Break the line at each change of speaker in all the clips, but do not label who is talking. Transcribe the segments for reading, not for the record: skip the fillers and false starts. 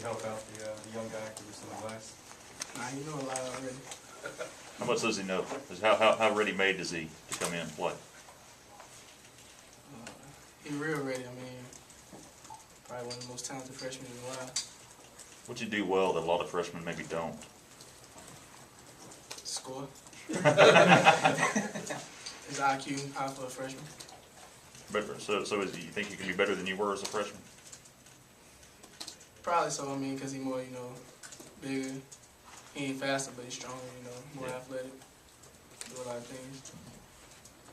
you help out the young guy because he's in the West?
Nah, you know a lot already.
How much does he know? How ready-made is he to come in and play?
He real ready. I mean, probably one of the most talented freshmen in the world.
What'd you do well that a lot of freshmen maybe don't?
Score. His IQ high for a freshman.
So you think you can be better than you were as a freshman?
Probably so. I mean, because he's more, you know, bigger. He ain't faster, but he's stronger. You know, more athletic. Do a lot of things.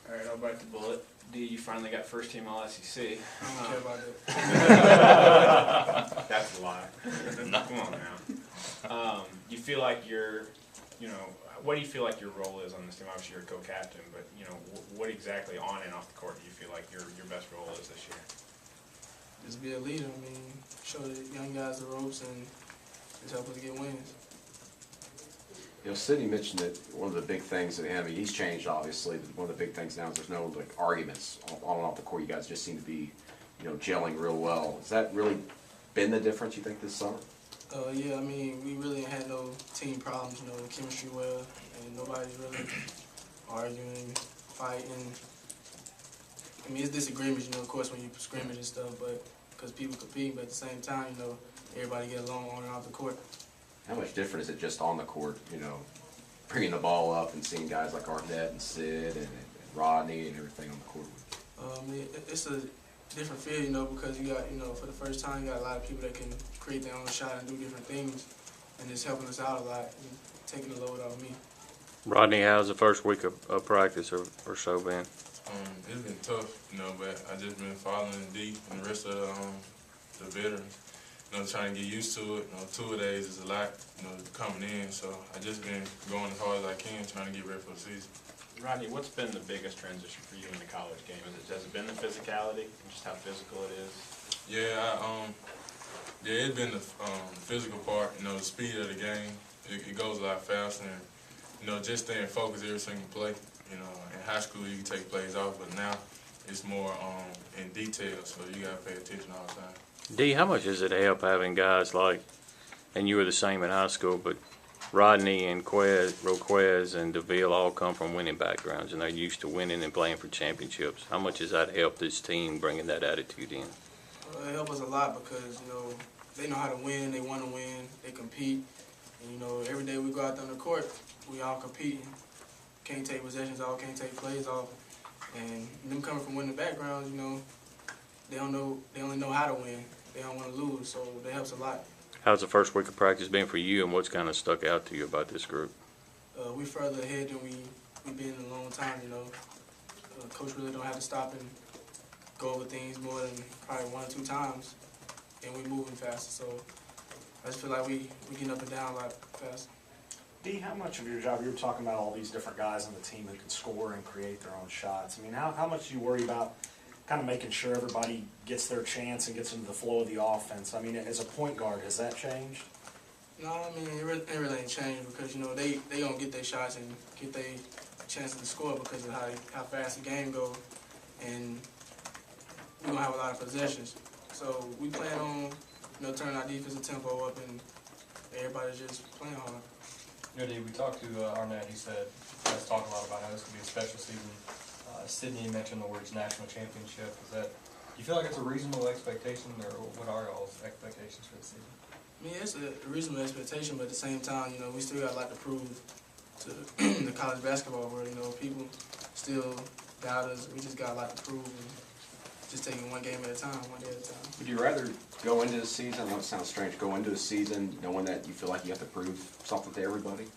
All right, I'll bite the bullet. D, you finally got first team All SEC.
I don't care about that.
That's a lie. Come on now. You feel like what do you feel like your role is on this team? Obviously, you're a co-captain, but what exactly on and off the court do you feel like your best role is this year?
Just be a leader. I mean, show the young guys the ropes and just help us to get wins.
You know, Sidney mentioned that one of the big things, and I mean, he's changed obviously, but one of the big things now is there's no like arguments on and off the court. You guys just seem to be, gelling real well. Has that really been the difference, you think, this summer?
Yeah, I mean, we really ain't had no team problems, the chemistry well, and nobody's really arguing, fighting. I mean, it's disagreements, of course, when you scrimmage and stuff, but because people compete, but at the same time, everybody get along on and off the court.
How much different is it just on the court, bringing the ball up and seeing guys like Arnett and Sid and Rodney and everything on the court?
It's a different feel, because you got, for the first time, you got a lot of people that can create their own shot and do different things, and it's helping us out a lot and taking the load off me.
Rodney, how's the first week of practice or so been?
It's been tough, but I just been following D and the rest of the veterans. Trying to get used to it. 2 days is a lot, coming in. So I just been going as hard as I can, trying to get ready for the season.
Rodney, what's been the biggest transition for you in the college game? Has it been the physicality and just how physical it is?
Yeah, it's been the physical part. The speed of the game. It goes a lot faster, and just staying focused every single play. In high school you can take plays off, but now it's more in detail, so you gotta pay attention all the time.
D, how much does it help having guys like, and you were the same in high school, but Rodney and Roquez and DeVille all come from winning backgrounds, and they're used to winning and playing for championships. How much does that help this team bringing that attitude in?
It helps us a lot because, they know how to win, they want to win, they compete. And, every day we go out there on the court, we all competing. Can't take possessions off, can't take plays off. And them coming from winning backgrounds, they only know how to win. They don't want to lose, so that helps a lot.
How's the first week of practice been for you, and what's kind of stuck out to you about this group?
We further ahead than we've been in a long time, Coach really don't have to stop and go over things more than probably 1 or 2 times, and we're moving faster. So I just feel like we getting up and down a lot faster.
D, how much of your job, you were talking about all these different guys on the team who can score and create their own shots. I mean, how much do you worry about kind of making sure everybody gets their chance and gets into the flow of the offense? I mean, as a point guard, has that changed?
No, I mean, it really ain't changed because, they going to get their shots and get their chances to score because of how fast the game goes. And we're going to have a lot of possessions. So we plan on, turning our defensive tempo up and everybody's just playing hard.
We talked to Arnett. He said, let's talk a lot about how this could be a special season. Sidney mentioned the words national championship. Do you feel like it's a reasonable expectation, or what are y'all's expectations for the season?
I mean, it's a reasonable expectation, but at the same time, we still got a lot to prove to the college basketball world. People still doubt us. We just got a lot to prove, and just taking one game at a time, one day at a time.
Would you rather go into the season, I know it sounds strange, go into a season knowing that you feel like you have to prove something to everybody?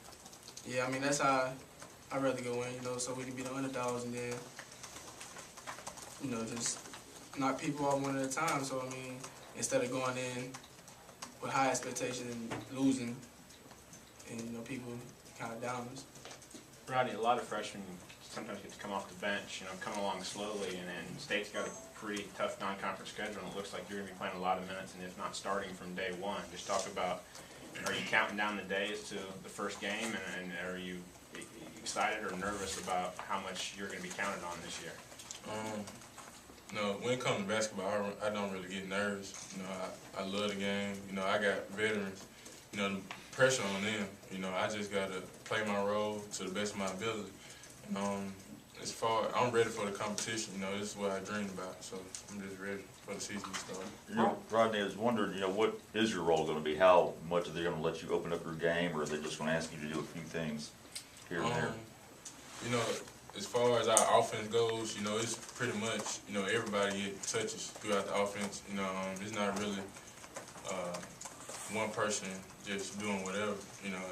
Yeah, I mean, that's how I'd rather go in, so we can be the underdogs and then, just knock people off one at a time. So, I mean, instead of going in with high expectations and losing, and, people kind of down us.
Rodney, a lot of freshmen sometimes get to come off the bench, come along slowly, and State's got a pretty tough non-conference schedule, and it looks like you're going to be playing a lot of minutes, and if not starting from day one. Just talk about, are you counting down the days to the first game, and are you excited or nervous about how much you're going to be counted on this year?
You know, when it comes to basketball, I don't really get nervous. You know, I love the game. You know, I got veterans. You know, the pressure on them. You know, I just gotta play my role to the best of my ability. And, as far, I'm ready for the competition. You know, this is what I dreamed about. So I'm just ready for the season to start.
You know, Rodney, I was wondering, you know, what is your role gonna be? How much are they gonna let you open up your game, or are they just gonna ask you to do a few things here and there?
You know, as far as our offense goes, you know, it's pretty much, you know, everybody get touches throughout the offense. You know, it's not really one person just doing whatever. You know,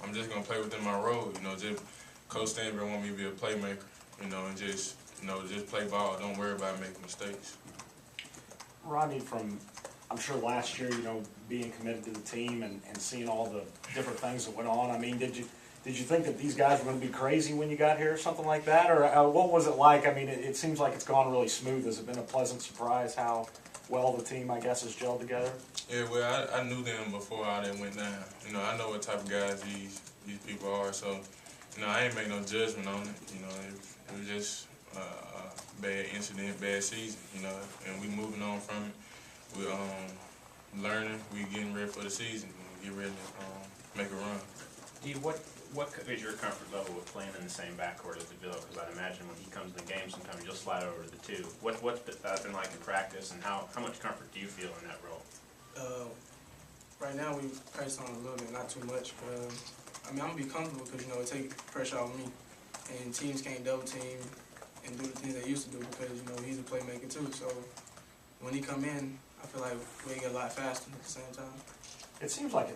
I'm just gonna play within my role. You know, just Coach Stanberg want me to be a playmaker. You know, and just play ball. Don't worry about making mistakes.
Rodney, from, I'm sure last year, you know, being committed to the team and seeing all the different things that went on, I mean, did you think that these guys were going to be crazy when you got here or something like that? Or what was it like? I mean, it seems like it's gone really smooth. Has it been a pleasant surprise how well the team, I guess, has gelled together?
Yeah, well, I knew them before all that went down. You know, I know what type of guys these people are. So, you know, I ain't make no judgment on it. You know, it was just a bad incident, bad season. You know, and we moving on from it. We learning. We getting ready for the season. We get ready to make a run.
What is your comfort level with playing in the same backcourt as DeVille? Because I'd imagine when he comes in the game, sometimes you'll slide over to the two. What's that been like in practice, and how much comfort do you feel in that role?
Right now we practice on a little bit, not too much. But I mean, I'm gonna be comfortable because, you know, it takes pressure off me, and teams can't double team and do the things they used to do because, you know, he's a playmaker too. So when he come in, I feel like we get a lot faster at the same time.
It seems like